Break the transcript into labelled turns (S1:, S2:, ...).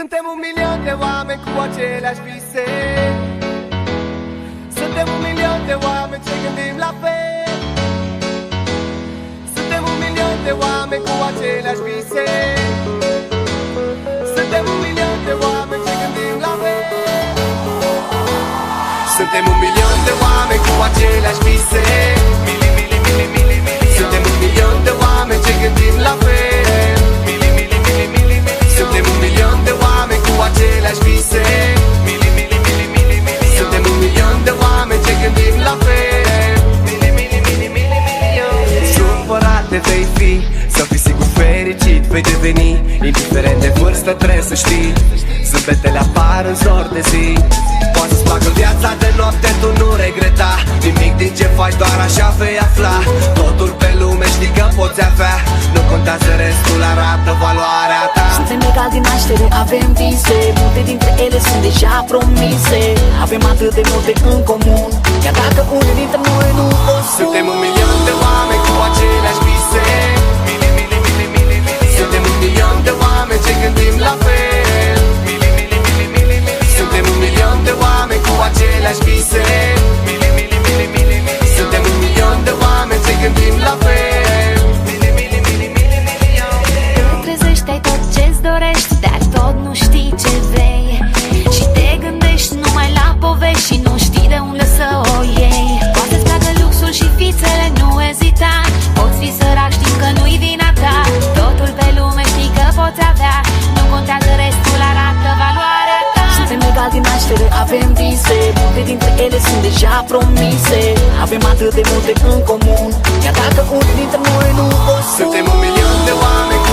S1: Suntem un milion de oameni cu aceleași vise. Suntem un milion de oameni ce gândim la fel. Suntem un milion de oameni cu aceleași vise. Suntem un milion de oameni ce gândim la fel. Suntem un milion de oameni cu aceleași vise. Suntem un milion de oameni ce gândim la fel. Suntem un milion de oameni cu aceleași vise. Suntem un milion de oameni ce gândim la fel. Supărate vei fi, să fii sigur fericit vei deveni. Indiferent de vârstă trebuie să știi, zâmbetele apar în zor de zi. Poate să-ți placă viața de noapte, tu nu regreta nimic din ce faci, doar așa vei afla. Totul pe lume știi că poți avea, nu contează restul, arată valoarea ta.
S2: Suntem egali din naștere, avem vise, multe dintre ele sunt deja promise. Avem atât de multe în comun, chiar dacă unii dintre noi nu o sunt.
S1: Suntem un milion de oameni cu aceleași vise. Suntem un milion de oameni ce gândim la fel. Suntem un milion de oameni cu aceleași vise. Suntem un milion de oameni ce gândim la fel.
S3: Te trezești, ai tot ce-ți dorești, dar tot nu știi ce vrei. Și te gândești numai la povești și nu știi de unde să o iei. Poate-ți placă luxul și fițele, nu ezita. Poți fi sărac, știi că nu-i vina ta. Totul pe lume știi că poți avea, nu contează restul, arată valoarea ta.
S2: Suntem egali din naștere, avem vise, multe dintre ele sunt deja promise. Avem atât de multe în comun, chiar dacă unii dintre noi nu o sunt.
S1: Suntem un milion de oameni cu